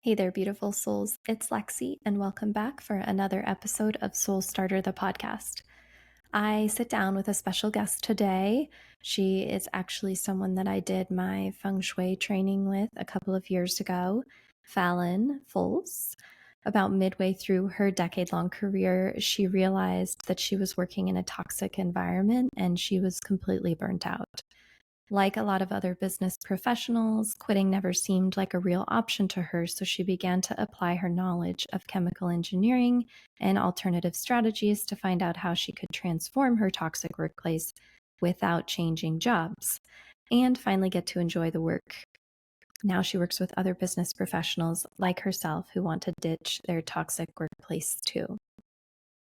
Hey there, beautiful souls. It's Lexi, and welcome back for another episode of Soul Starter, the podcast. I sit down with a special guest today. She is actually someone that I did my Feng Shui training with a couple of years ago, Phallyn Folse. About midway through her decade-long career, she realized that she was working in a toxic environment and she was completely burnt out. Like a lot of other business professionals, quitting never seemed like a real option to her, so she began to apply her knowledge of chemical engineering and alternative strategies to find out how she could transform her toxic workplace without changing jobs and finally get to enjoy the work. Now she works with other business professionals like herself who want to ditch their toxic workplace too.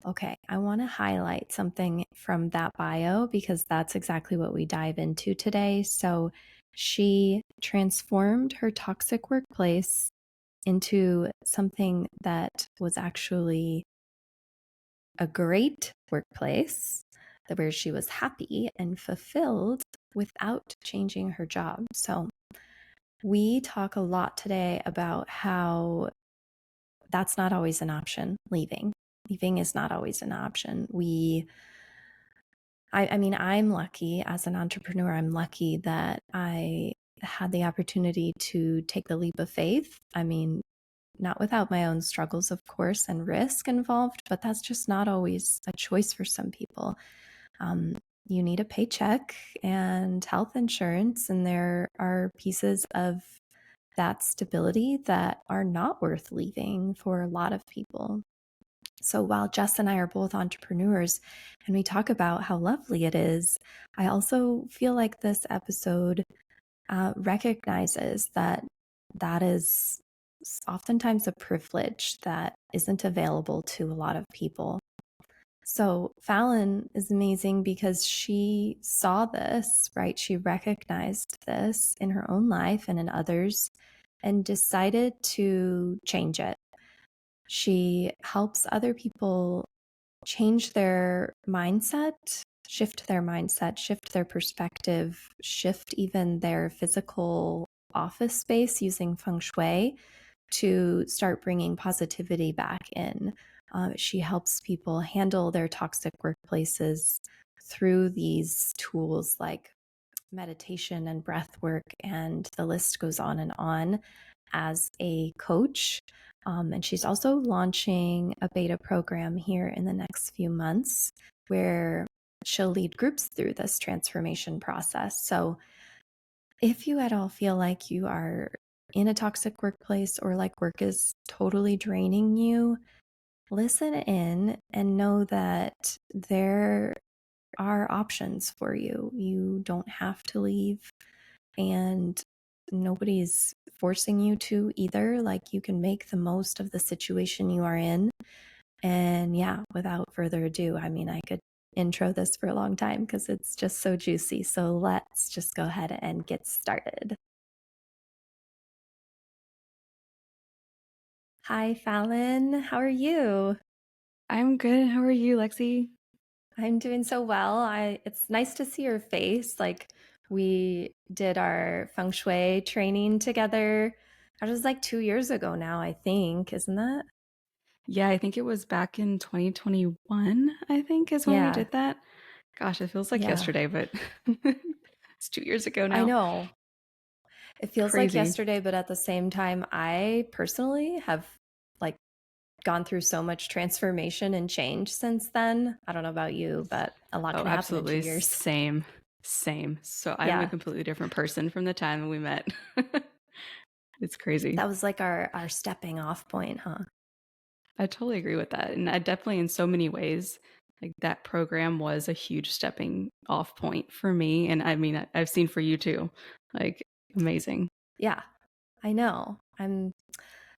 Okay, I want to highlight something from that bio because that's exactly what we dive into today. So, she transformed her toxic workplace into something that was actually a great workplace, where she was happy and fulfilled without changing her job. So, we talk a lot today about how that's not always an option, leaving. Leaving is not always an option. I mean, I'm lucky as an entrepreneur. I'm lucky that I had the opportunity to take the leap of faith. I mean, not without my own struggles, of course, and risk involved, but that's just not always a choice for some people. Um, you need a paycheck and health insurance, and there are pieces of that stability that are not worth leaving for a lot of people. So while Jess and I are both entrepreneurs and we talk about how lovely it is, I also feel like this episode recognizes that that is oftentimes a privilege that isn't available to a lot of people. So Phallyn is amazing because she saw this, right? She recognized this in her own life and in others and decided to change it. She helps other people change their mindset, shift their mindset, shift their perspective, shift even their physical office space using Feng Shui to start bringing positivity back in. She helps people handle their toxic workplaces through these tools like meditation and breath work, and the list goes on as a coach. And she's also launching a beta program here in the next few months where she'll lead groups through this transformation process. So if you at all feel like you are in a toxic workplace or like work is totally draining you, listen in and know that there are options for you. You don't have to leave, and nobody's forcing you to either. Like, you can make the most of the situation you are in. And yeah, without further ado, I mean, I could intro this for a long time because it's just so juicy. So let's just go ahead and get started. Hi, Phallyn. How are you? I'm good. How are you, Lexi? I'm doing so well. It's nice to see your face. Like, we did our feng shui training together. That was like 2 years ago now, I think, isn't that? Yeah, I think it was back in 2021, I think is when we Yeah, did that. Gosh, it feels like yeah. yesterday, but it's 2 years ago I now. know. It feels like Crazy. yesterday, but at the same time, I personally have like gone through so much transformation and change since then. I don't know about you, but a lot Oh, can happen in two absolutely. years. Same. Same. So I'm a Yeah. completely different person from the time we met. It's crazy. That was like our stepping off point, huh? I totally agree with that. And I definitely, in so many ways, like that program was a huge stepping off point for me. And I mean, I've seen for you too. Like, amazing. Yeah. I know.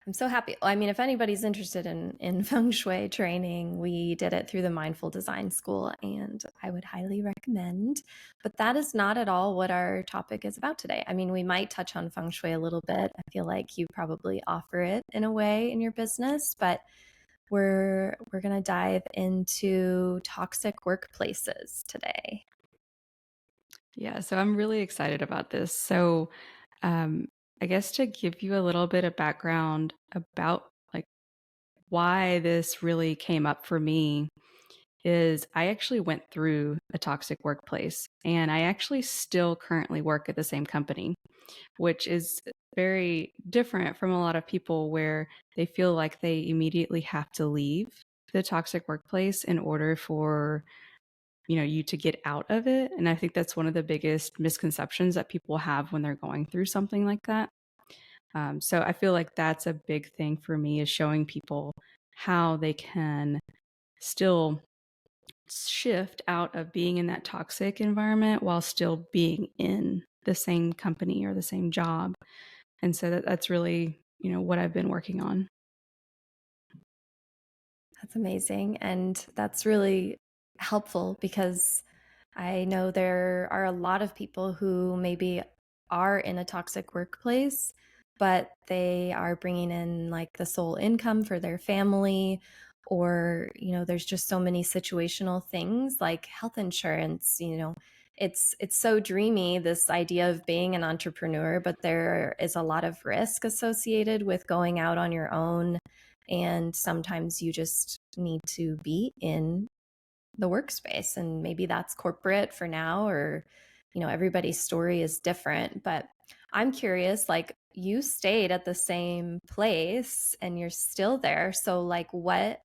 I'm so happy. I mean, if anybody's interested in feng shui training, we did it through the Mindful Design School, and I would highly recommend. But that is not at all what our topic is about today. I mean, we might touch on feng shui a little bit. I feel like you probably offer it in a way in your business, but we're going to dive into toxic workplaces today. Yeah, so I'm really excited about this. So, um, I guess to give you a little bit of background about like why this really came up for me is I actually went through a toxic workplace and I actually still currently work at the same company, which is very different from a lot of people where they feel like they immediately have to leave the toxic workplace in order for you to get out of it. And I think that's one of the biggest misconceptions that people have when they're going through something like that. So I feel like that's a big thing for me is showing people how they can still shift out of being in that toxic environment while still being in the same company or the same job. And so that's really, what I've been working on. That's amazing. And that's really helpful because I know there are a lot of people who maybe are in a toxic workplace, but they are bringing in like the sole income for their family. Or, there's just so many situational things like health insurance, it's so dreamy, this idea of being an entrepreneur, but there is a lot of risk associated with going out on your own. And sometimes you just need to be in the workspace, and maybe that's corporate for now, or everybody's story is different. But I'm curious, like, you stayed at the same place and you're still there, so like, what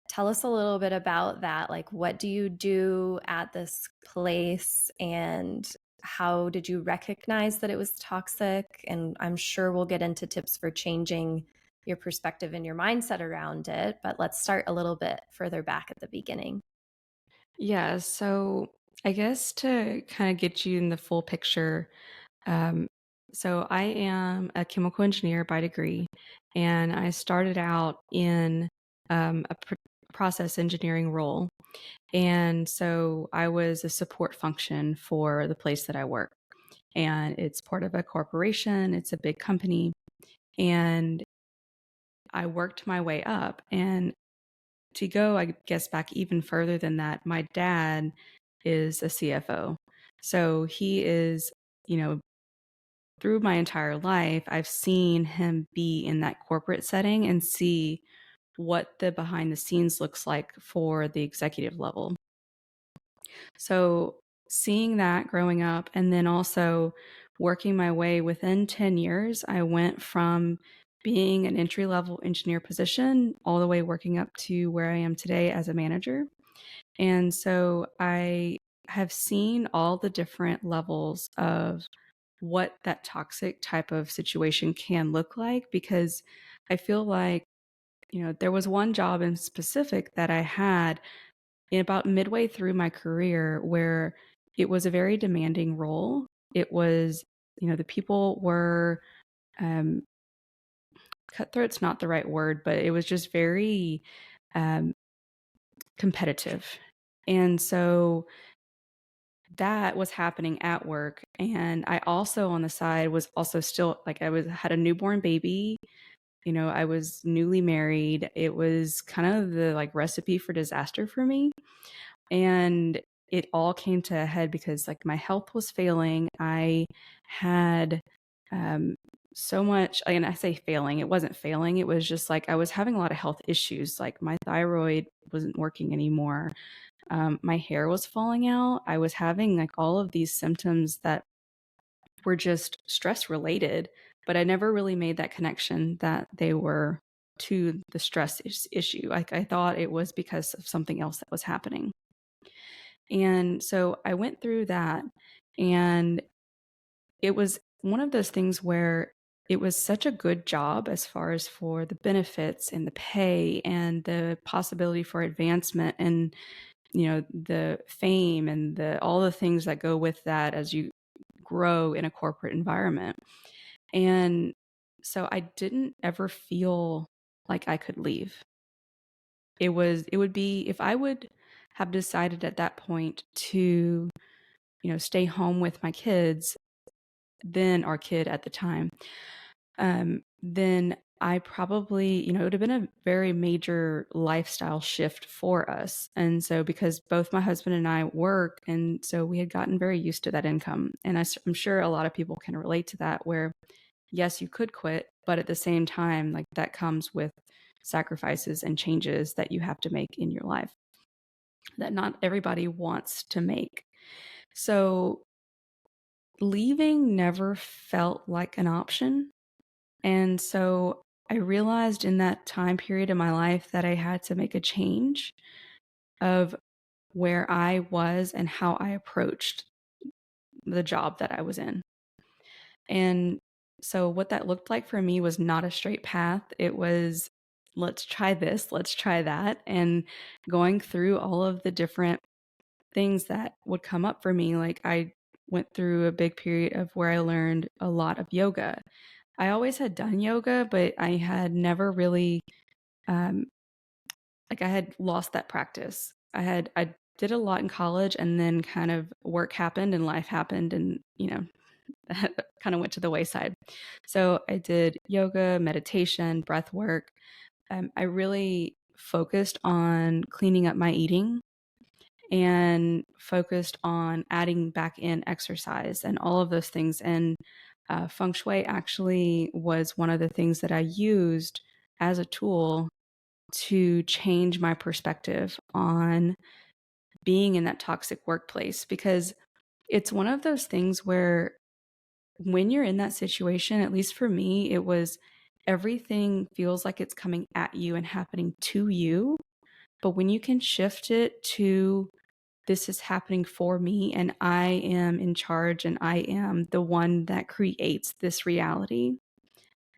tell us a little bit about that. Like, what do you do at this place, and how did you recognize that it was toxic? And I'm sure we'll get into tips for changing your perspective and your mindset around it, but let's start a little bit further back at the beginning. Yeah. So I guess to kind of get you in the full picture, um, so I am a chemical engineer by degree, and I started out in process engineering role. And so I was a support function for the place that I work. And it's part of a corporation, it's a big company. And I worked my way up. And to go, I guess, back even further than that, my dad is a CFO. So he is, you know, through my entire life, I've seen him be in that corporate setting and see what the behind the scenes looks like for the executive level. So seeing that growing up and then also working my way within 10 years, I went from being an entry level engineer position all the way working up to where I am today as a manager. And so I have seen all the different levels of what that toxic type of situation can look like, because I feel like, there was one job in specific that I had in about midway through my career where it was a very demanding role. It was, the people were um, cutthroat's not the right word, but it was just very um, competitive. And so that was happening at work. And I also on the side was also still like had a newborn baby. I was newly married. It was kind of the like recipe for disaster for me. And it all came to a head because like my health was failing. I had um, so much, and I say failing, it wasn't failing. It was just like I was having a lot of health issues. Like my thyroid wasn't working anymore. My hair was falling out. I was having like all of these symptoms that were just stress related, but I never really made that connection that they were to the stress issue. Like I thought it was because of something else that was happening. And so I went through that, and it was one of those things where it was such a good job as far as for the benefits and the pay and the possibility for advancement and the fame and the all the things that go with that as you grow in a corporate environment. And so I didn't ever feel like I could leave. It would be if I would have decided at that point to stay home with my kids, then our kid at the time, then I probably, it would have been a very major lifestyle shift for us. And so, because both my husband and I work, and so we had gotten very used to that income. And I'm sure a lot of people can relate to that, where yes, you could quit, but at the same time, like that comes with sacrifices and changes that you have to make in your life that not everybody wants to make. So leaving never felt like an option. And so I realized in that time period in my life that I had to make a change of where I was and how I approached the job that I was in. And so what that looked like for me was not a straight path. It was, let's try this, let's try that. And going through all of the different things that would come up for me. Like I went through a big period of where I learned a lot of yoga. I always had done yoga, but I had never really, um, like I had lost that practice. I did a lot in college, and then kind of work happened and life happened, and kind of went to the wayside. So I did yoga, meditation, breath work. I really focused on cleaning up my eating and focused on adding back in exercise and all of those things. And Feng Shui actually was one of the things that I used as a tool to change my perspective on being in that toxic workplace, because it's one of those things where when you're in that situation, at least for me, it was everything feels like it's coming at you and happening to you. But when you can shift it to this is happening for me and I am in charge and I am the one that creates this reality,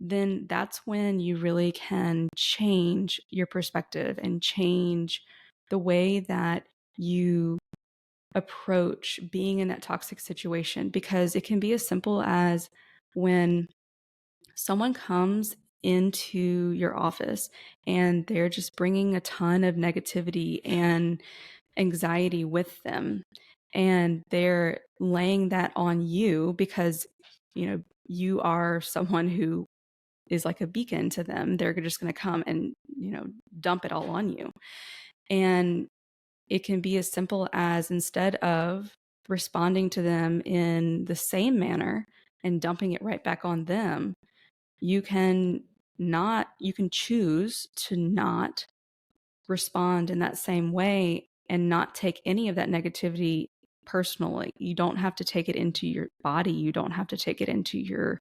then that's when you really can change your perspective and change the way that you approach being in that toxic situation. Because it can be as simple as when someone comes into your office and they're just bringing a ton of negativity and anxiety with them, and they're laying that on you because you are someone who is like a beacon to them. They're just going to come and dump it all on you. And it can be as simple as, instead of responding to them in the same manner and dumping it right back on them, you can choose to not respond in that same way and not take any of that negativity personally. You don't have to take it into your body. You don't have to take it into your,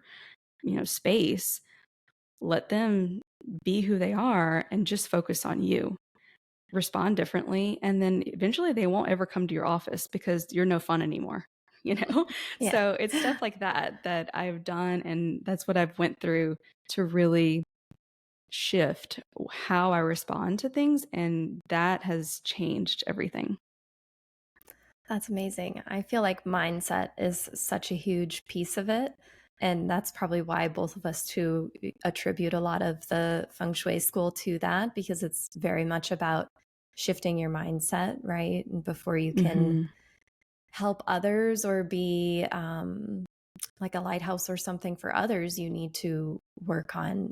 space. Let them be who they are and just focus on you. Respond differently, and then eventually they won't ever come to your office because you're no fun anymore. Yeah. So it's stuff like that I've done, and that's what I've went through to really shift how I respond to things, and that has changed everything. That's amazing. I feel like mindset is such a huge piece of it. And that's probably why both of us too attribute a lot of the feng shui school to that, because it's very much about shifting your mindset, right? And before you can Mhm. help others or be like a lighthouse or something for others, you need to work on,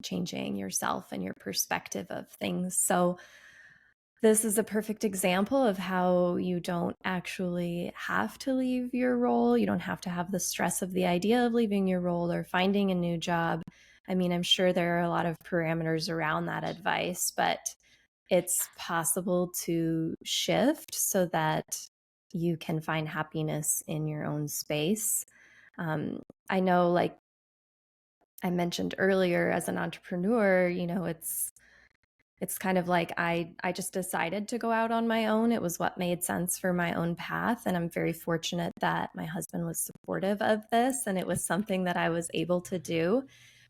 changing yourself and your perspective of things. So, this is a perfect example of how you don't actually have to leave your role. You don't have to have the stress of the idea of leaving your role or finding a new job. I mean, I'm sure there are a lot of parameters around that advice, but it's possible to shift so that you can find happiness in your own space. I know, like I mentioned earlier, as an entrepreneur, it's kind of like I just decided to go out on my own. It was what made sense for my own path, and I'm very fortunate that my husband was supportive of this and it was something that I was able to do.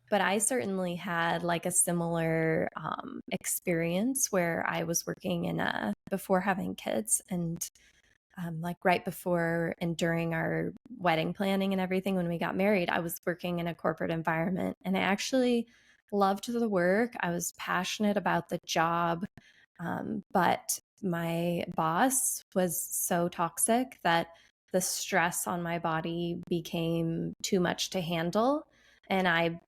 But I certainly had like a similar experience where I was working in a before having kids, and like right before and during our wedding planning and everything, when we got married, I was working in a corporate environment and I actually loved the work. I was passionate about the job. But my boss was so toxic that the stress on my body became too much to handle. And I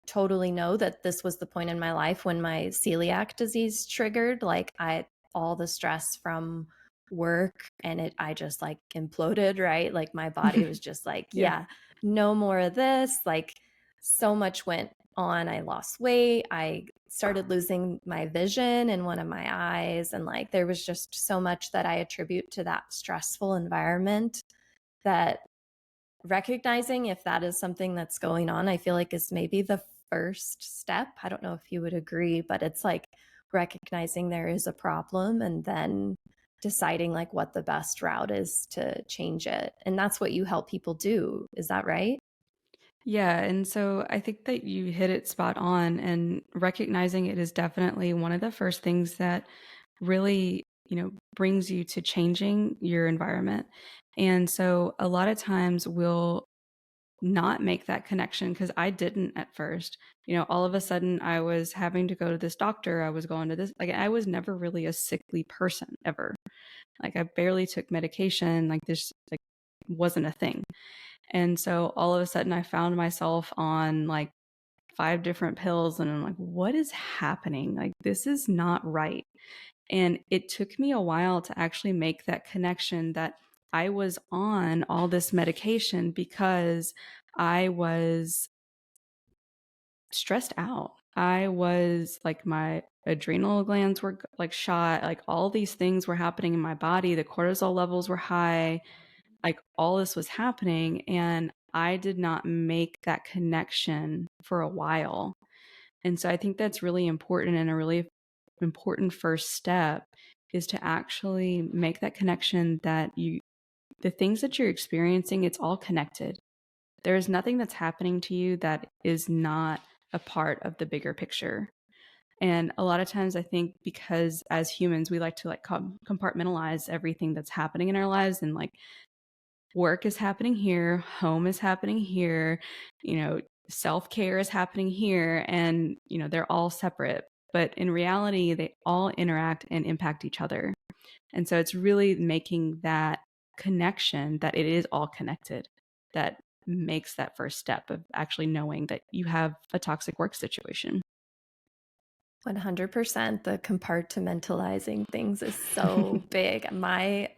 totally know that this was the point in my life when my celiac disease triggered. Like all the stress from work, and I just like imploded, right? Like my body was just like, Yeah. yeah, no more of this. Like so much went on. I lost weight. I started losing my vision in one of my eyes. And like, there was just so much that I attribute to that stressful environment that recognizing if that is something that's going on, I feel like is maybe the first step. I don't know if you would agree, but it's like recognizing there is a problem and then deciding like what the best route is to change it. And that's what you help people do. Is that right? Yeah, and so I think that you hit it spot on, and recognizing it is definitely one of the first things that really, brings you to changing your environment. And so a lot of times we'll not make that connection because I didn't at first. All of a sudden I was having to go to this doctor, I was going to this, like I was never really a sickly person ever. Like I barely took medication, like this like wasn't a thing. And so all of a sudden I found myself on like 5 different pills and I'm like, what is happening? Like this is not right. And it took me a while to actually make that connection that I was on all this medication because I was stressed out. I was like, my adrenal glands were like shot, like all these things were happening in my body. The cortisol levels were high, like all this was happening. And I did not make that connection for a while. And so I think that's really important, and a really important first step is to actually make that connection that the things that you're experiencing, it's all connected. There is nothing that's happening to you that is not a part of the bigger picture. And a lot of times I think because as humans, we like to like compartmentalize everything that's happening in our lives, and like work is happening here, home is happening here, self-care is happening here, and they're all separate. But in reality, they all interact and impact each other. And so it's really making that connection that it is all connected that makes that first step of actually knowing that you have a toxic work situation. 100%. The compartmentalizing things is so big. My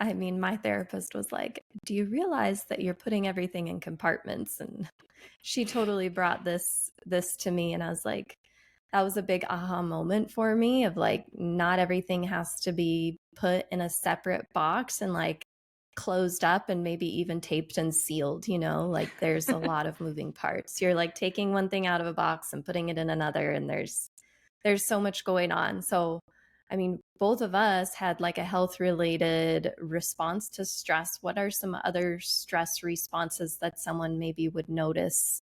therapist was like, "Do you realize that you're putting everything in compartments?" And she totally brought this to me, and I was like, that was a big aha moment for me of like not everything has to be put in a separate box and like closed up and maybe even taped and sealed, like there's a lot of moving parts. You're like taking one thing out of a box and putting it in another, and there's so much going on. So, I mean, both of us had like a health related response to stress. What are some other stress responses that someone maybe would notice?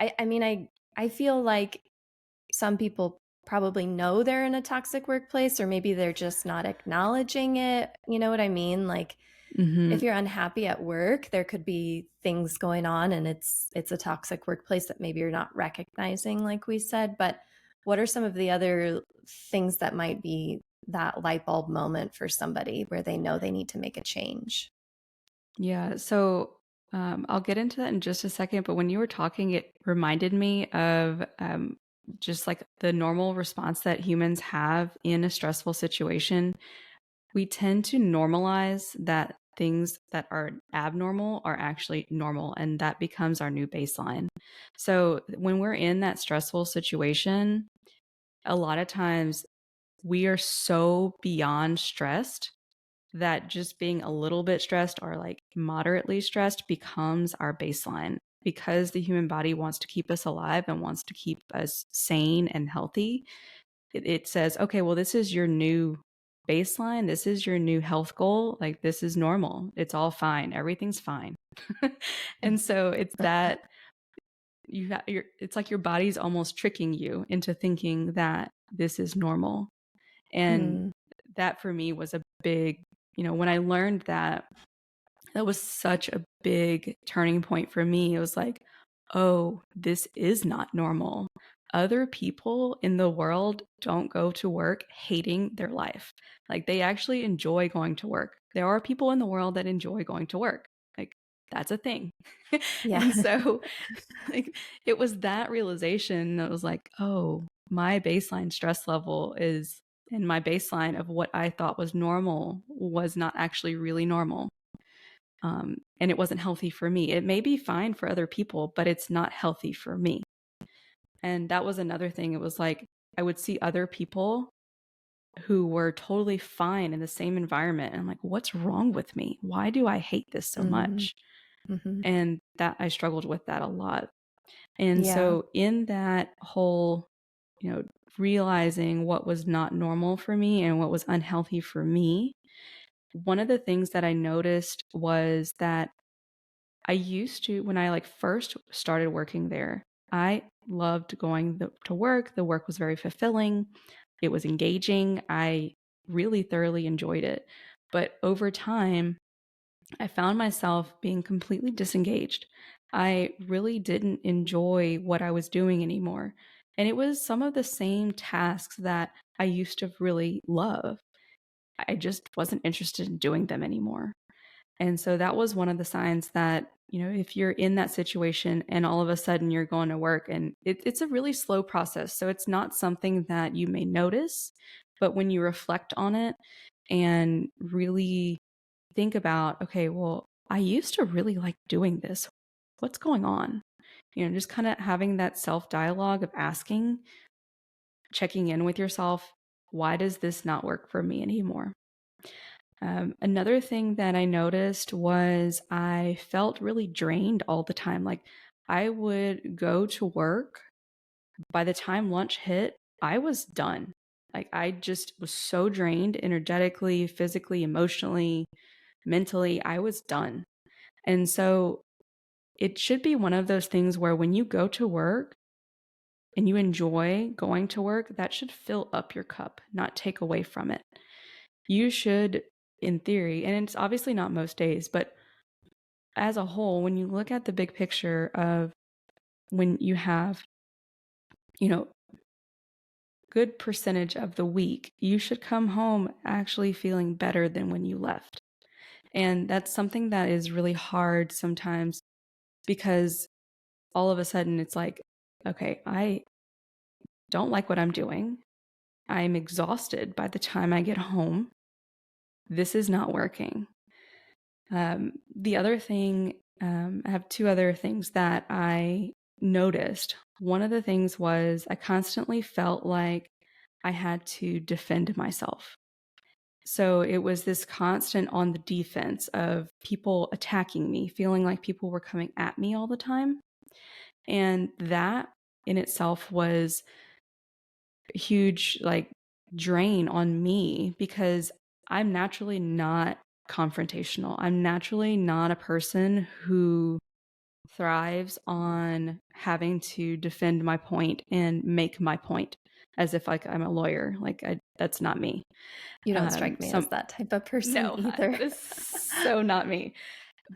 I feel like some people probably know they're in a toxic workplace, or maybe they're just not acknowledging it. You know what I mean? Like, Hmm. if you're unhappy at work, there could be things going on and it's a toxic workplace that maybe you're not recognizing, like we said. But what are some of the other things that might be that light bulb moment for somebody where they know they need to make a change? Yeah. So I'll get into that in just a second. But when you were talking, it reminded me of just like the normal response that humans have in a stressful situation. We tend to normalize that things that are abnormal are actually normal, and that becomes our new baseline. So when we're in that stressful situation, a lot of times we are so beyond stressed that just being a little bit stressed or like moderately stressed becomes our baseline, because the human body wants to keep us alive and wants to keep us sane and healthy. It says, okay, well, this is your new baseline. This is your new health goal. Like, this is normal. It's all fine. Everything's fine. And so it's that it's like your body's almost tricking you into thinking that this is normal. And Mm, that for me was a big, when I learned that, that was such a big turning point for me. It was like, oh, this is not normal. Other people in the world don't go to work hating their life. Like they actually enjoy going to work. There are people in the world that enjoy going to work. Like that's a thing. yeah. And so like it was that realization that was like, oh, my baseline stress level is, and my baseline of what I thought was normal was not actually really normal. And it wasn't healthy for me. It may be fine for other people, but it's not healthy for me. And that was another thing. It was like I would see other people who were totally fine in the same environment. And I'm like, what's wrong with me? Why do I hate this so Mm, much? mhm. And that I struggled with that a lot. And Yeah. so in that whole, you know, realizing what was not normal for me and what was unhealthy for me, one of the things that I noticed was that I used to, when I like first started working there, I loved going to work. The work was very fulfilling. It was engaging. I really thoroughly enjoyed it. But over time, I found myself being completely disengaged. I really didn't enjoy what I was doing anymore. And it was some of the same tasks that I used to really love. I just wasn't interested in doing them anymore. And so that was one of the signs that, you know, if you're in that situation and all of a sudden you're going to work and it's a really slow process. So it's not something that you may notice, but when you reflect on it and really think about, okay, well, I used to really like doing this. What's going on? You know, just kind of having that self dialogue of asking, checking in with yourself, why does this not work for me anymore? Another thing that I noticed was I felt really drained all the time. Like I would go to work. By the time lunch hit, I was done. Like I just was so drained energetically, physically, emotionally, mentally. I was done. And so it should be one of those things where when you go to work and you enjoy going to work, that should fill up your cup, not take away from it. You should, in theory, and it's obviously not most days, but as a whole, when you look at the big picture of when you have, you know, good percentage of the week, you should come home actually feeling better than when you left. And that's something that is really hard sometimes because all of a sudden it's like, okay, I don't like what I'm doing. I'm exhausted by the time I get home. This is not working. The other thing, I have two other things that I noticed. One of the things was I constantly felt like I had to defend myself. So it was this constant on the defense of people attacking me, feeling like people were coming at me all the time. And that in itself was a huge like drain on me because I'm naturally not confrontational. I'm naturally not a person who thrives on having to defend my point and make my point as if like I'm a lawyer. Like that's not me. You don't strike me as Some that type of person No, either. that is so not me.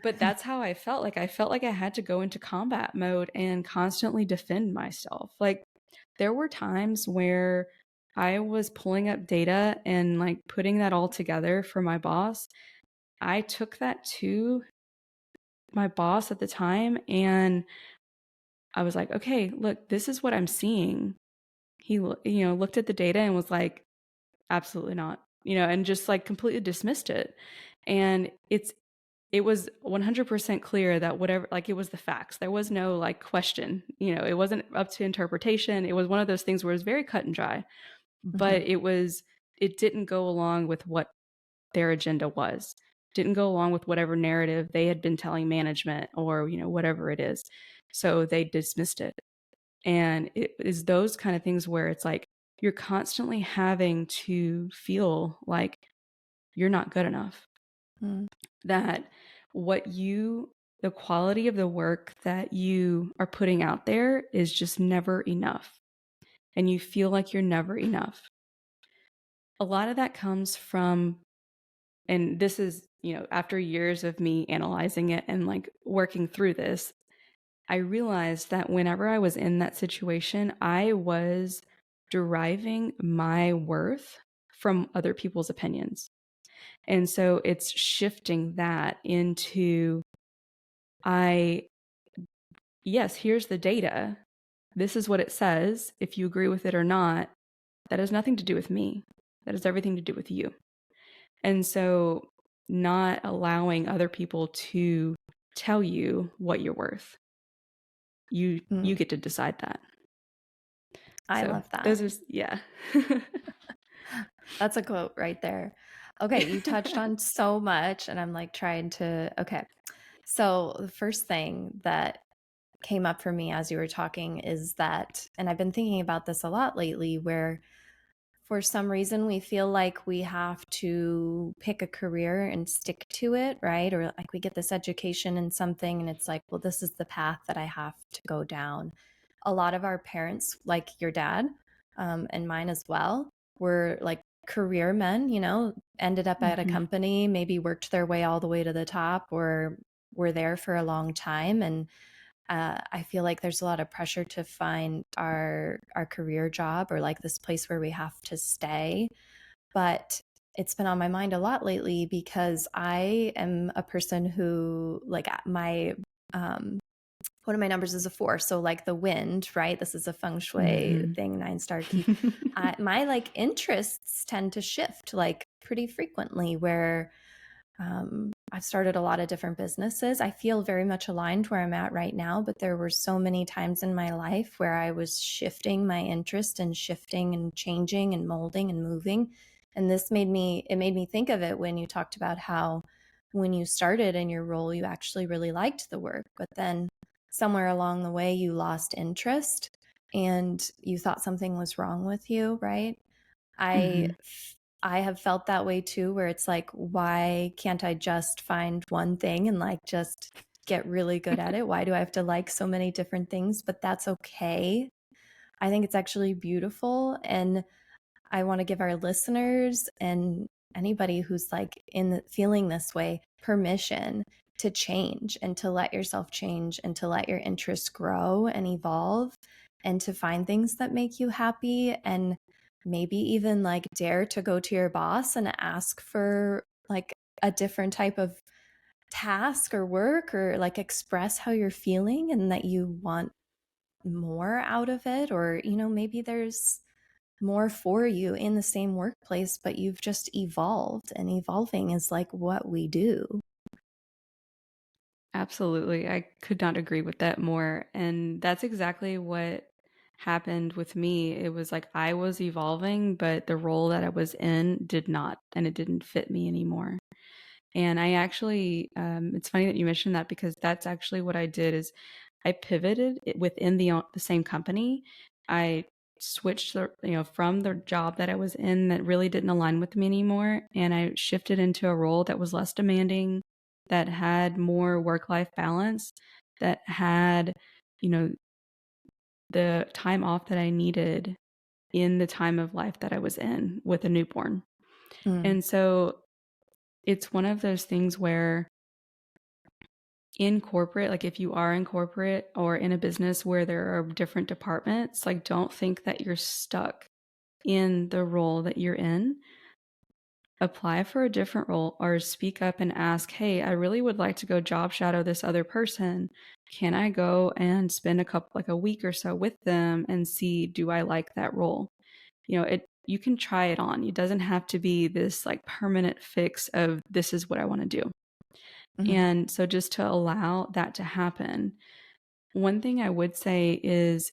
But that's how I felt. Like I felt like I had to go into combat mode and constantly defend myself. Like there were times where I was pulling up data and like putting that all together for my boss. I took that to my boss at the time and I was like, "Okay, look, this is what I'm seeing." He, looked at the data and was like, "Absolutely not." And just like completely dismissed it. And it was 100% clear that whatever, like it was the facts. There was no like question, it wasn't up to interpretation. It was one of those things where it was very cut and dry, but Mhm. it didn't go along with what their agenda was, didn't go along with whatever narrative they had been telling management or, whatever it is. So they dismissed it. And it is those kind of things where it's like you're constantly having to feel like you're not good enough, Mm. that the quality of the work that you are putting out there is just never enough. And you feel like you're never enough. A lot of that comes from, and this is, after years of me analyzing it and like working through this, I realized that whenever I was in that situation, I was deriving my worth from other people's opinions. And so it's shifting that into I, yes, here's the data. This is what it says. If you agree with it or not, that has nothing to do with me. That has everything to do with you. And so not allowing other people to tell you what you're worth. You Mm, get to decide that. I So love that. those are yeah. That's a quote right there. Okay, you touched on so much, and I'm like trying to. Okay. So, the first thing that came up for me as you were talking is that, and I've been thinking about this a lot lately, where for some reason we feel like we have to pick a career and stick to it, right? Or like we get this education in something and it's like, well, this is the path that I have to go down. A lot of our parents, like your dad, and mine as well, were like career men, ended up at a Mhm. company, maybe worked their way all the way to the top, or were there for a long time. And I feel like there's a lot of pressure to find our career job or like this place where we have to stay. But it's been on my mind a lot lately because I am a person who like my one of my numbers is a 4, so like the wind, right? This is a Feng Shui Mhm. thing, 9-star key. My like interests tend to shift like pretty frequently, where I've started a lot of different businesses. I feel very much aligned where I'm at right now, but there were so many times in my life where I was shifting my interest and shifting and changing and molding and moving. And it made me think of it when you talked about how when you started in your role, you actually really liked the work, but then somewhere along the way, you lost interest and you thought something was wrong with you, right? I Mhm. I have felt that way too, where it's like, why can't I just find one thing and like just get really good at it? Why do I have to like so many different things? But that's okay. I think it's actually beautiful. And I want to give our listeners and anybody who's like feeling this way permission to change and to let yourself change and to let your interests grow and evolve and to find things that make you happy, and maybe even like dare to go to your boss and ask for like a different type of task or work, or like express how you're feeling and that you want more out of it, or maybe there's more for you in the same workplace, but you've just evolved, and evolving is like what we do. Absolutely. I could not agree with that more. And that's exactly what happened with me. It was like I was evolving, but the role that I was in did not, and it didn't fit me anymore. And I actually, it's funny that you mentioned that because that's actually what I did is I pivoted within the same company. I switched from the job that I was in that really didn't align with me anymore, and I shifted into a role that was less demanding, that had more work-life balance, that had, you know, the time off that I needed in the time of life that I was in with a newborn. Mm, And so it's one of those things where in corporate, like if you are in corporate or in a business where there are different departments, like don't think that you're stuck in the role that you're in. Apply for a different role or speak up and ask, hey, I really would like to go job shadow this other person. Can I go and spend like a week or so with them and see, do I like that role? You can try it on. It doesn't have to be this like permanent fix of this is what I want to do. mhm, And so just to allow that to happen, one thing I would say is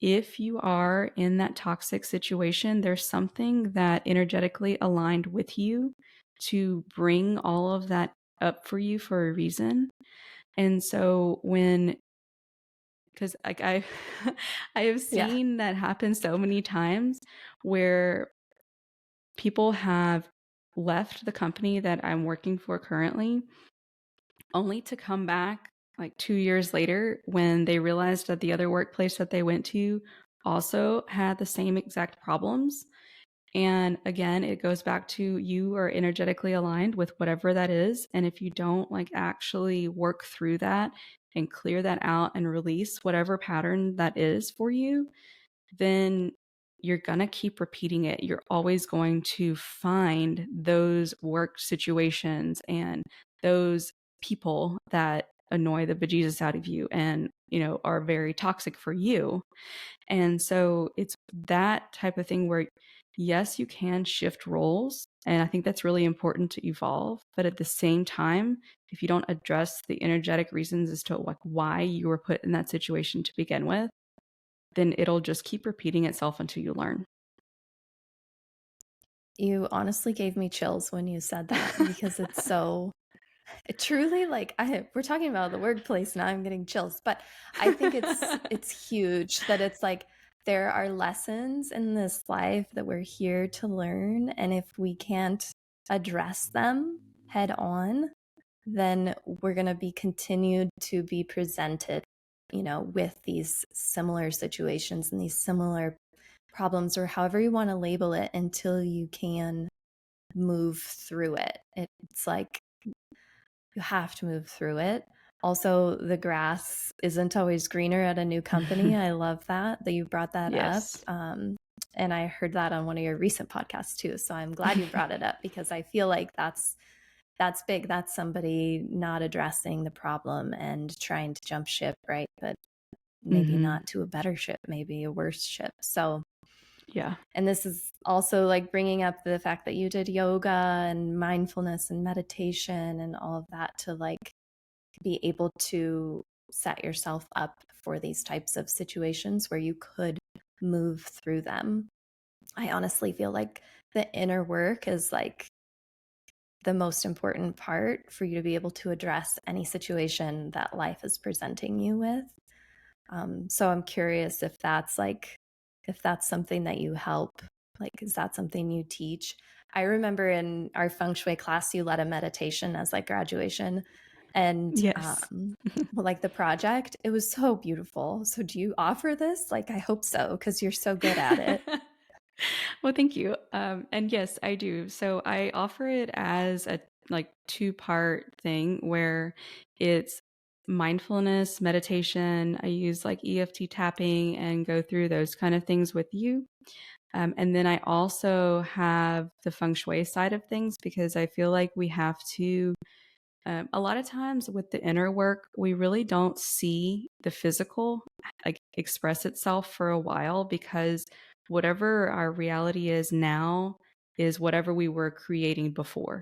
if you are in that toxic situation, there's something that energetically aligned with you to bring all of that up for you for a reason. And so because like I, I have yeah. seen that happen so many times where people have left the company that I'm working for currently only to come back like 2 years later when they realized that the other workplace that they went to also had the same exact problems. And again, it goes back to you are energetically aligned with whatever that is. And if you don't like actually work through that and clear that out and release whatever pattern that is for you, then you're going to keep repeating it. You're always going to find those work situations and those people that annoy the bejesus out of you and, are very toxic for you. And so it's that type of thing where yes, you can shift roles. And I think that's really important to evolve. But at the same time, if you don't address the energetic reasons as to like why you were put in that situation to begin with, then it'll just keep repeating itself until you learn. You honestly gave me chills when you said that because it's so it truly like we're talking about the workplace now. I'm getting chills, but I think it's huge that it's like there are lessons in this life that we're here to learn, and if we can't address them head on, then we're going to be continued to be presented, with these similar situations and these similar problems, or however you want to label it, until you can move through it. It's like you have to move through it. Also, the grass isn't always greener at a new company. I love that you brought that up. Yes. And I heard that on one of your recent podcasts too. So I'm glad you brought it up because I feel like that's big. That's somebody not addressing the problem and trying to jump ship, right? But maybe Hmm. not to a better ship, maybe a worse ship. So, Yeah. and this is also like bringing up the fact that you did yoga and mindfulness and meditation and all of that to like be able to set yourself up for these types of situations where you could move through them. I honestly feel like the inner work is like the most important part for you to be able to address any situation that life is presenting you with. So I'm curious if that's something that you help. Like, is that something you teach? I remember in our Feng Shui class, you led a meditation as like graduation, and Yes. well, like the project, it was so beautiful. So do you offer this? Like, I hope so, because you're so good at it. Well, thank you. And yes, I do. So I offer it as a like two-part thing where it's mindfulness, meditation. I use like EFT tapping and go through those kind of things with you. And then I also have the feng shui side of things because I feel like we have to a lot of times with the inner work, we really don't see the physical like express itself for a while because whatever our reality is now is whatever we were creating before.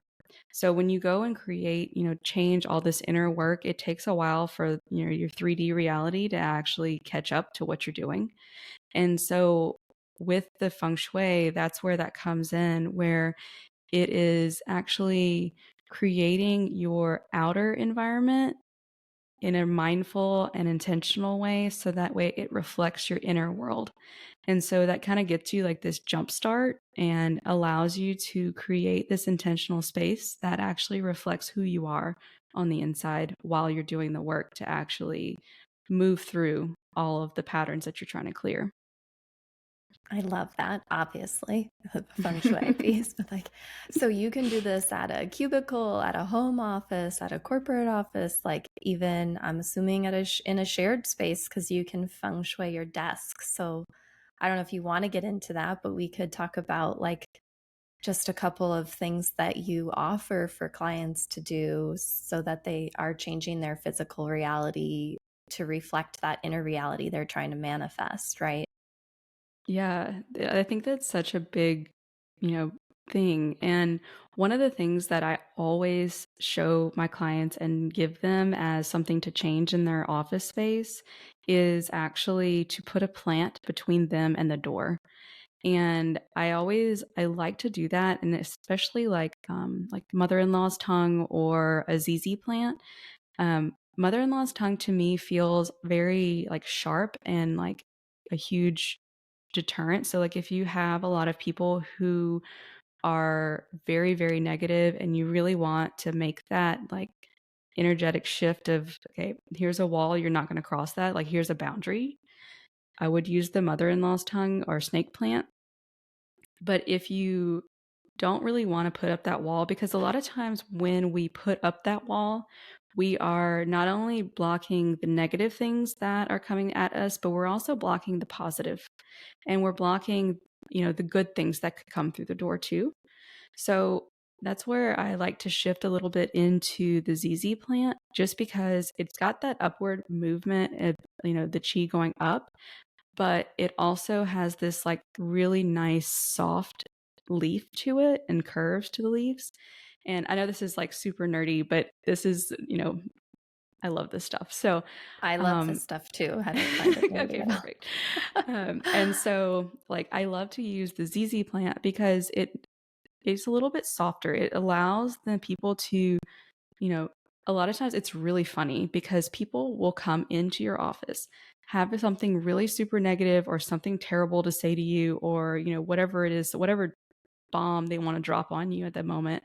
So when you go and create, change all this inner work, it takes a while for, your 3D reality to actually catch up to what you're doing. And so with the feng shui, that's where that comes in, where it is actually creating your outer environment in a mindful and intentional way so that way it reflects your inner world. And so that kind of gets you like this jump start and allows you to create this intentional space that actually reflects who you are on the inside while you're doing the work to actually move through all of the patterns that you're trying to clear. I love that, obviously, the feng shui piece, but like, so you can do this at a cubicle, at a home office, at a corporate office, like even I'm assuming at in a shared space because you can feng shui your desk. So I don't know if you want to get into that, but we could talk about like just a couple of things that you offer for clients to do so that they are changing their physical reality to reflect that inner reality they're trying to manifest, right? Yeah, I think that's such a big, you know, thing. And one of the things that I always show my clients and give them as something to change in their office space is actually to put a plant between them and the door. And I like to do that, and especially like mother-in-law's tongue or a ZZ plant. Mother-in-law's tongue to me feels very like sharp and like a huge deterrent. So like if you have a lot of people who are very, very negative and you really want to make that like energetic shift of, okay, here's a wall, you're not going to cross that. Like here's a boundary. I would use the mother-in-law's tongue or snake plant. But if you don't really want to put up that wall, because a lot of times when we put up that wall, we are not only blocking the negative things that are coming at us, but we're also blocking the positive, and we're blocking, the good things that could come through the door too. So that's where I like to shift a little bit into the ZZ plant, just because it's got that upward movement of, the chi going up, but it also has this like really nice soft leaf to it and curves to the leaves. And I know this is like super nerdy, but this is, I love this stuff. So, I love this um, stuff too. I don't find it nerdy okay, at perfect. all. And so, like, I love to use the ZZ plant because it's a little bit softer. It allows the people to, you know, a lot of times it's really funny because people will come into your office, have something really super negative or something terrible to say to you, or, whatever it is, whatever bomb they want to drop on you at that moment.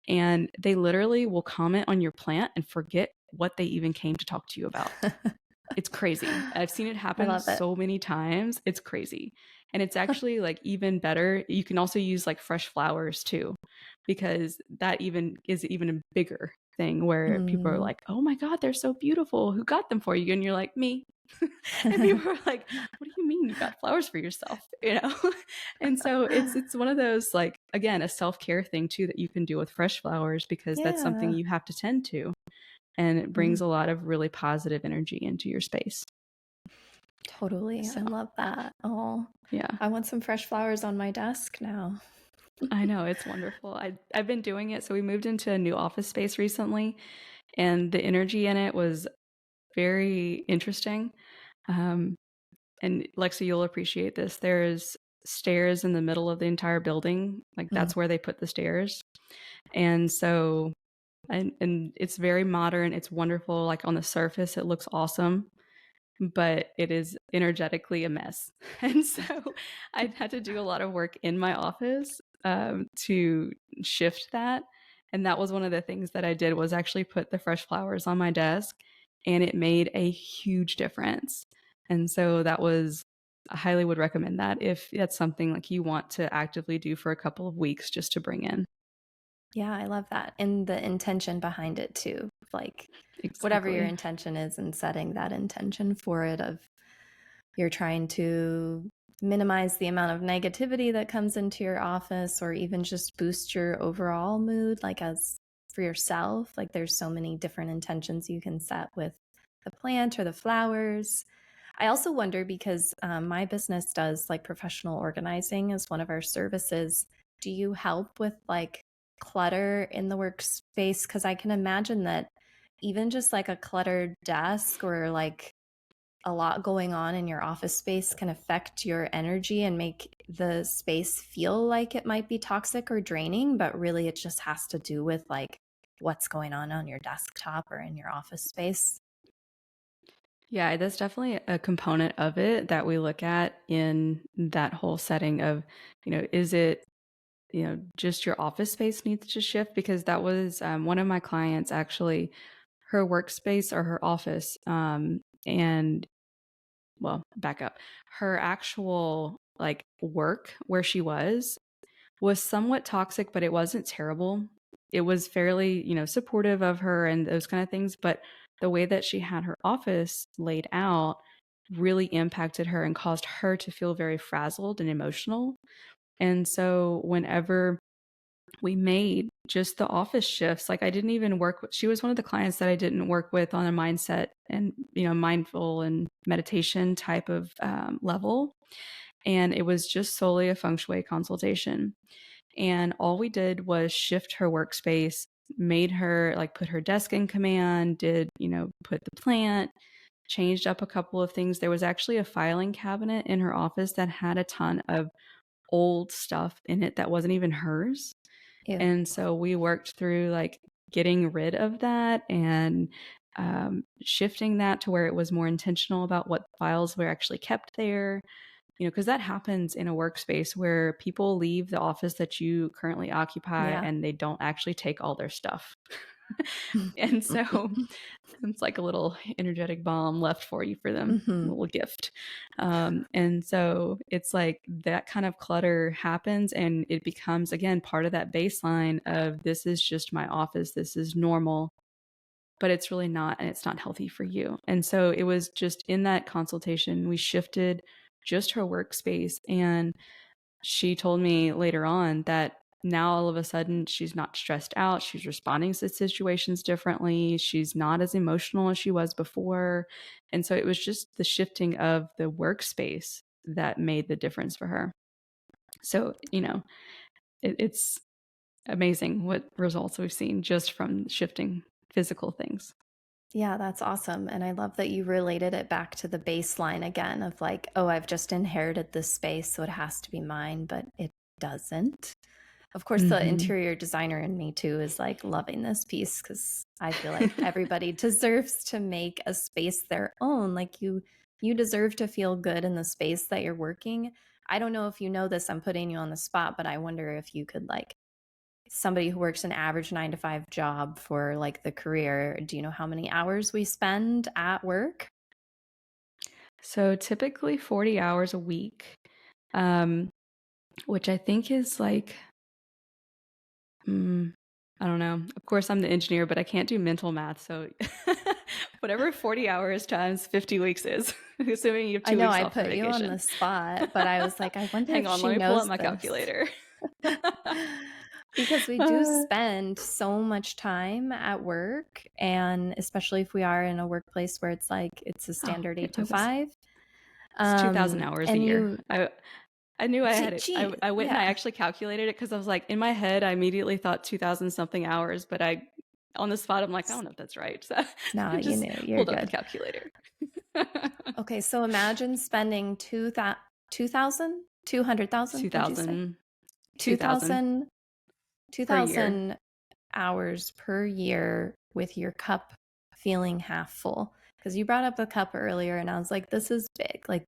And they literally will comment on your plant and forget what they even came to talk to you about. It's crazy. I've seen it I happen love it. so many times. It's crazy. And it's actually like even better. You can also use like fresh flowers too, because that even is even a bigger thing where people are Mm. like, "Oh my God, they're so beautiful. Who got them for you?" And you're like, "Me." And people are like, "What do you mean you got flowers for yourself?" And so it's one of those, like, again, a self-care thing too that you can do with fresh flowers, because that's something Yeah. you have to tend to, and it brings Mm. a lot of really positive energy into your space. Totally. I So, love that. Oh, yeah. I want some fresh flowers on my desk now. I know, it's wonderful. I've been doing it. So we moved into a new office space recently, and the energy in it was very interesting. Um, and Lexi, you'll appreciate this. There's stairs in the middle of the entire building. Like, Mm. that's where they put the stairs. And so, and it's very modern. It's wonderful. Like, on the surface, it looks awesome, but it is energetically a mess. And so I had to do a lot of work in my office to shift that. And that was one of the things that I did, was actually put the fresh flowers on my desk, and it made a huge difference. And so that was, I highly would recommend that if that's something like you want to actively do for a couple of weeks just to bring in. Yeah, I love that. And the intention behind it too. Like whatever your Exactly. intention is and setting that intention for it of you're trying to minimize the amount of negativity that comes into your office or even just boost your overall mood like as for yourself. Like there's so many different intentions you can set with the plant or the flowers. I also wonder because my business does like professional organizing as one of our services. Do you help with like clutter in the workspace? Because I can imagine that even just like a cluttered desk or like a lot going on in your office space can affect your energy and make the space feel like it might be toxic or draining, but really it just has to do with like what's going on your desktop or in your office space. Yeah, that's definitely a component of it that we look at in that whole setting of, is it, just your office space needs to shift? Because that was one of my clients, actually, her workspace or her office, and well, back up, her actual like work where she was somewhat toxic, but it wasn't terrible. It was fairly, supportive of her and those kind of things. But the way that she had her office laid out really impacted her and caused her to feel very frazzled and emotional. And so whenever we made just the office shifts, like, I didn't even work with, she was one of the clients that I didn't work with on a mindset and, mindful and meditation type of level. And it was just solely a feng shui consultation. And all we did was shift her workspace, made her like put her desk in command, did, put the plant, changed up a couple of things. There was actually a filing cabinet in her office that had a ton of old stuff in it that wasn't even hers. Ew. And so we worked through like getting rid of that and shifting that to where it was more intentional about what files were actually kept there, because that happens in a workspace where people leave the office that you currently occupy Yeah. and they don't actually take all their stuff. And so it's like a little energetic bomb left for you for them, a Hmm. little gift. And so it's like that kind of clutter happens, and it becomes, again, part of that baseline of, this is just my office, this is normal, but it's really not, and it's not healthy for you. And so it was just in that consultation, we shifted just her workspace. And she told me later on that now all of a sudden she's not stressed out. She's responding to situations differently. She's not as emotional as she was before. And so it was just the shifting of the workspace that made the difference for her. So, it's amazing what results we've seen just from shifting physical things. Yeah, that's awesome. And I love that you related it back to the baseline again of like, oh, I've just inherited this space, so it has to be mine, but it doesn't. Of course, the Hmm. interior designer in me too is like loving this piece because I feel like everybody deserves to make a space their own. Like you deserve to feel good in the space that you're working. I don't know if you know this, I'm putting you on the spot, but I wonder if you could like somebody who works an average 9 to 5 job for like the career, do you know how many hours we spend at work? So typically 40 hours a week, um, which I think is like, mm, I don't know. Of course, I'm the engineer, but I can't do mental math. So whatever 40 hours times 50 weeks is, assuming you have I 2 know weeks I off for put you on vacation. the spot, but I was like, I wonder Hang if on, she let me pull up knows my this. calculator. Because we do Uh, spend so much time at work, and especially if we are in a workplace where it's like it's a oh, standard here, 8 to look, it's 5. 2,000 hours a And year. you, I knew I had it. geez, I went and I yeah. actually calculated it because I was like, in my head, I immediately thought 2,000 something hours, but on the spot, I'm like, I don't know if that's right. So No, I you just knew you're pulled up the good. calculator. Okay, so imagine spending 2,000, 200,000, what'd you say? 2,000, 2,000 2,000, per year. 2,000 hours per year with your cup feeling half full. Because you brought up the cup earlier, and I was like, this is big. Like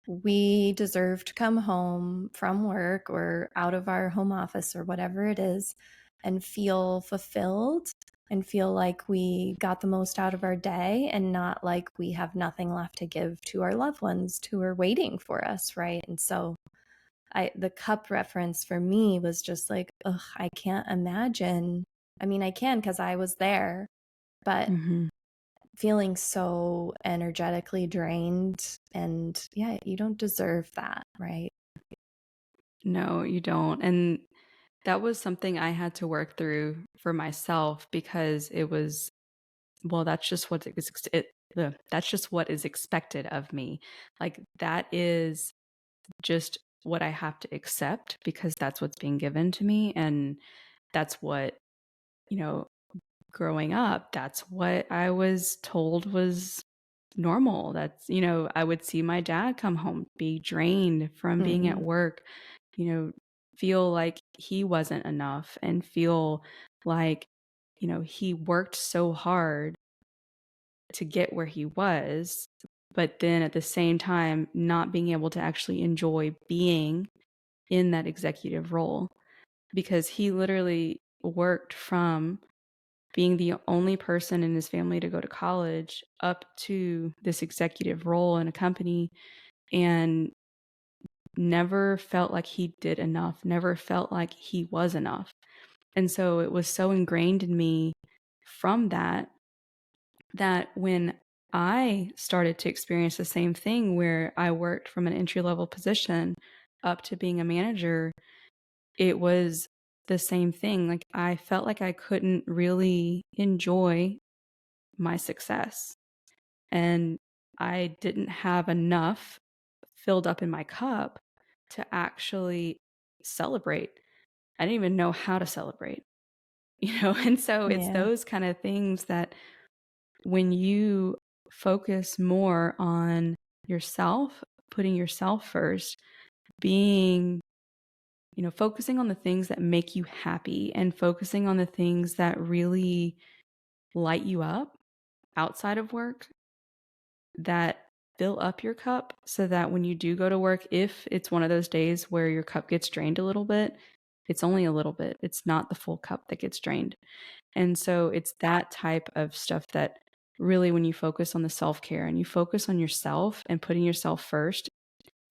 we deserve to come home from work or out of our home office or whatever it is and feel fulfilled and feel like we got the most out of our day and not like we have nothing left to give to our loved ones who are waiting for us, right? And so the cup reference for me was just like, ugh, I can't imagine. I mean, I can because I was there, but Hmm. feeling so energetically drained, and yeah, you don't deserve that, right? No, you don't. And that was something I had to work through for myself because it was, well, that's just what that's just what is expected of me. Like that is just what I have to accept because that's what's being given to me. And that's what, you know, growing up, that's what I was told was normal. That's, I would see my dad come home, be drained from being at Mm, work, feel like he wasn't enough and feel like, he worked so hard to get where he was, but then at the same time, not being able to actually enjoy being in that executive role because he literally worked from being the only person in his family to go to college up to this executive role in a company and never felt like he did enough, never felt like he was enough. And so it was so ingrained in me from that when I started to experience the same thing where I worked from an entry level position up to being a manager, it was the same thing. Like I felt like I couldn't really enjoy my success. And I didn't have enough filled up in my cup to actually celebrate. I didn't even know how to celebrate, And so it's yeah. those kind of things that when you focus more on yourself, putting yourself first, being, focusing on the things that make you happy and focusing on the things that really light you up outside of work, that fill up your cup so that when you do go to work, if it's one of those days where your cup gets drained a little bit, it's only a little bit. It's not the full cup that gets drained. And so it's that type of stuff that really, when you focus on the self care and you focus on yourself and putting yourself first,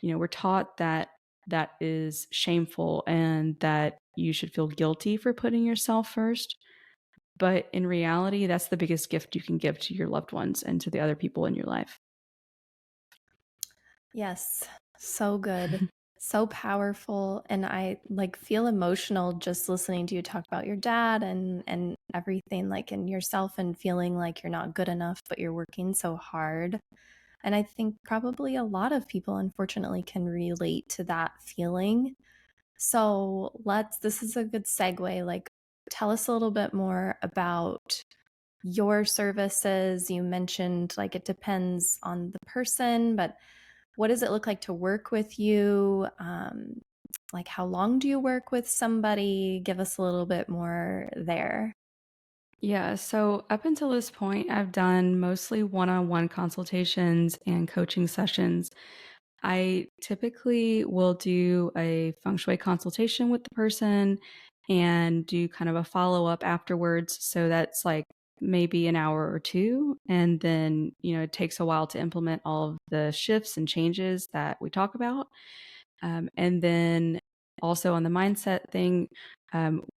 we're taught that that is shameful and that you should feel guilty for putting yourself first. But in reality, that's the biggest gift you can give to your loved ones and to the other people in your life. Yes. So good. So powerful, and I like feel emotional just listening to you talk about your dad and everything, like in yourself, and feeling like you're not good enough but you're working so hard. And I think probably a lot of people unfortunately can relate to that feeling. So this is a good segue. Like, tell us a little bit more about your services. You mentioned like it depends on the person, but what does it look like to work with you? Like, how long do you work with somebody? Give us a little bit more there. Yeah, so up until this point, I've done mostly one on one consultations and coaching sessions. I typically will do a feng shui consultation with the person and do kind of a follow up afterwards. So that's like maybe an hour or two. And then, it takes a while to implement all of the shifts and changes that we talk about. And then also on the mindset thing,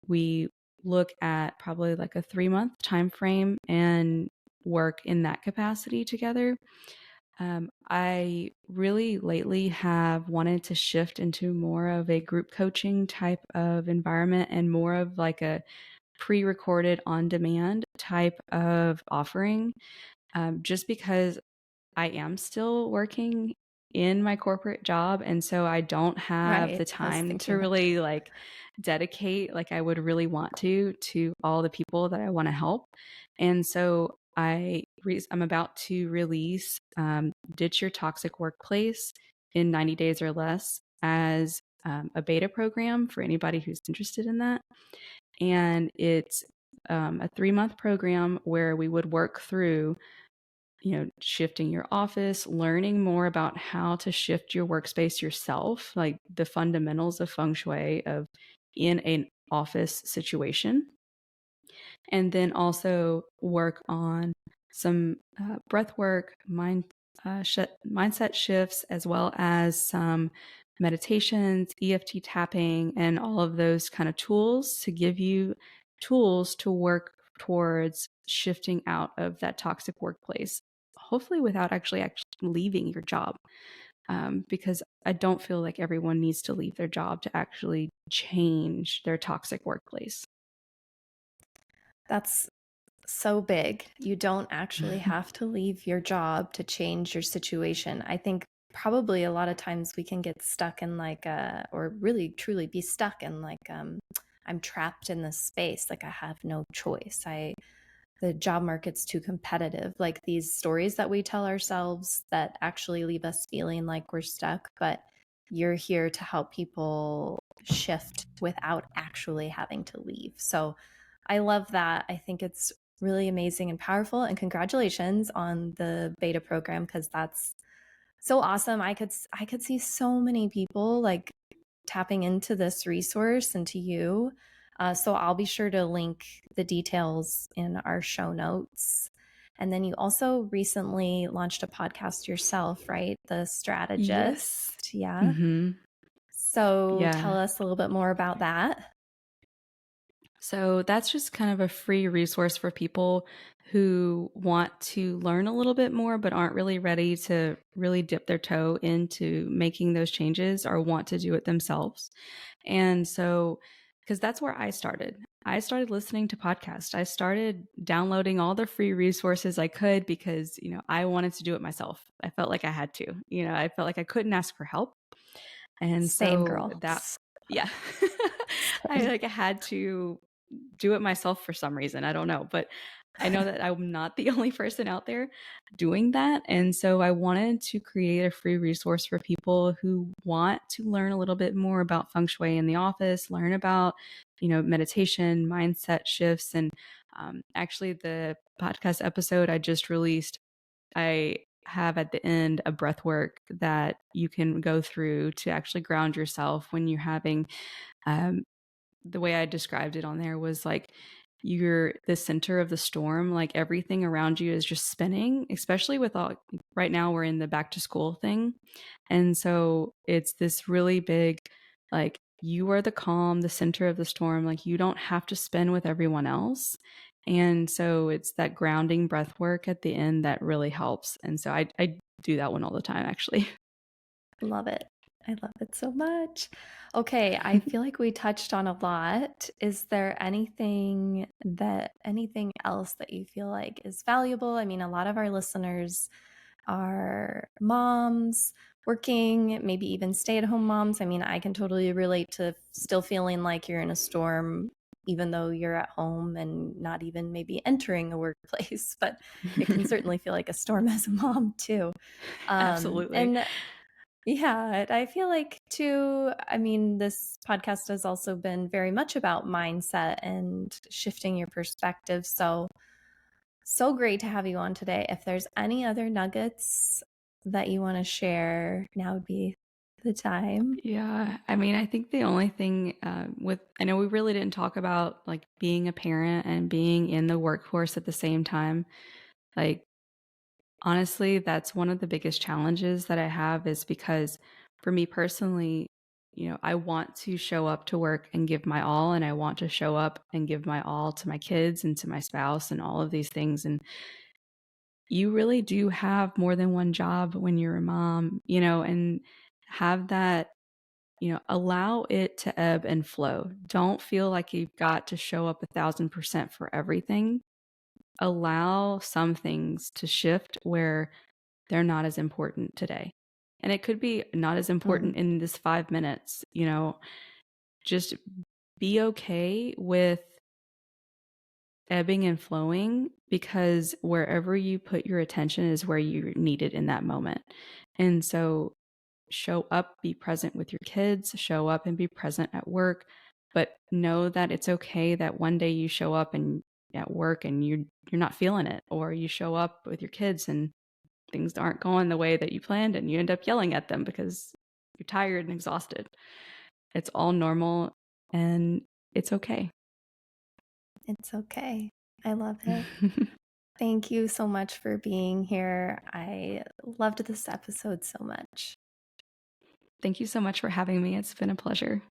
we look at probably like a 3-month time frame and work in that capacity together. I really lately have wanted to shift into more of a group coaching type of environment and more of like a pre-recorded on demand type of offering, just because I am still working in my corporate job, and so I don't have Right. the I was time to thinking that. really like dedicate like I would really want to all the people that I want to help. And so I'm about to release Ditch Your Toxic Workplace in 90 days or less as a beta program for anybody who's interested in that. And it's a 3-month program where we would work through shifting your office, learning more about how to shift your workspace yourself, like the fundamentals of feng shui of in an office situation. And then also work on some breath work, mindset shifts, as well as some meditations, EFT tapping, and all of those kind of tools to give you tools to work towards shifting out of that toxic workplace, hopefully without actually leaving your job. Because I don't feel like everyone needs to leave their job to actually change their toxic workplace. That's so big. You don't actually have to leave your job to change your situation. I think probably a lot of times we can get stuck in like or really truly be stuck in like I'm trapped in this space, like I have no choice. The job market's too competitive. Like these stories that we tell ourselves that actually leave us feeling like we're stuck, but you're here to help people shift without actually having to leave. So I love that. I think it's really amazing and powerful. And congratulations on the beta program, because that's so awesome. I could see so many people like tapping into this resource and to you. So I'll be sure to link the details in our show notes. And then you also recently launched a podcast yourself, right? The Yes. Strategist. Yeah. Mm-hmm. So tell Yeah. us a little bit more about that. So that's just kind of a free resource for people who want to learn a little bit more, but aren't really ready to really dip their toe into making those changes or want to do it themselves. And so, because that's where I started listening to podcasts. I started downloading all the free resources I could because, I wanted to do it myself. I felt like I had to, I felt like I couldn't ask for help. And Same so girl. that, yeah, I Same. like I had to do it myself for some reason. I don't know, but I know that I'm not the only person out there doing that. And so I wanted to create a free resource for people who want to learn a little bit more about feng shui in the office, learn about, meditation, mindset shifts. And actually, the podcast episode I just released, I have at the end a breath work that you can go through to actually ground yourself when you're having um, the way I described it on there was like you're the center of the storm, like everything around you is just spinning, especially with all right now we're in the back to school thing. And so it's this really big, like you are the calm, the center of the storm, like you don't have to spin with everyone else. And so it's that grounding breath work at the end that really helps. And so I do that one all the time actually. Love it. I love it so much. Okay, I feel like we touched on a lot. Is there anything else that you feel like is valuable? I mean, a lot of our listeners are moms, working, maybe even stay-at-home moms. I mean, I can totally relate to still feeling like you're in a storm even though you're at home and not even maybe entering a workplace, but it can certainly feel like a storm as a mom too. Absolutely. And yeah, I feel like too, I mean, this podcast has also been very much about mindset and shifting your perspective. So great to have you on today. If there's any other nuggets that you want to share, now would be the time. Yeah, I mean, I think the only thing I know we really didn't talk about like being a parent and being in the workforce at the same time. Like, honestly, that's one of the biggest challenges that I have is because for me personally, I want to show up to work and give my all, and I want to show up and give my all to my kids and to my spouse and all of these things. And you really do have more than one job when you're a mom, and have that, allow it to ebb and flow. Don't feel like you've got to show up 1,000% for everything. Allow some things to shift where they're not as important today. And it could be not as Mm, important in this 5 minutes, just be okay with ebbing and flowing because wherever you put your attention is where you're needed in that moment. And so show up, be present with your kids, show up and be present at work, but know that it's okay that one day you show up and at work and you're not feeling it, or you show up with your kids and things aren't going the way that you planned and you end up yelling at them because you're tired and exhausted. It's all normal and it's okay. it's okay. I love it. Thank you so much for being here. I loved this episode so much. Thank you so much for having me. It's been a pleasure.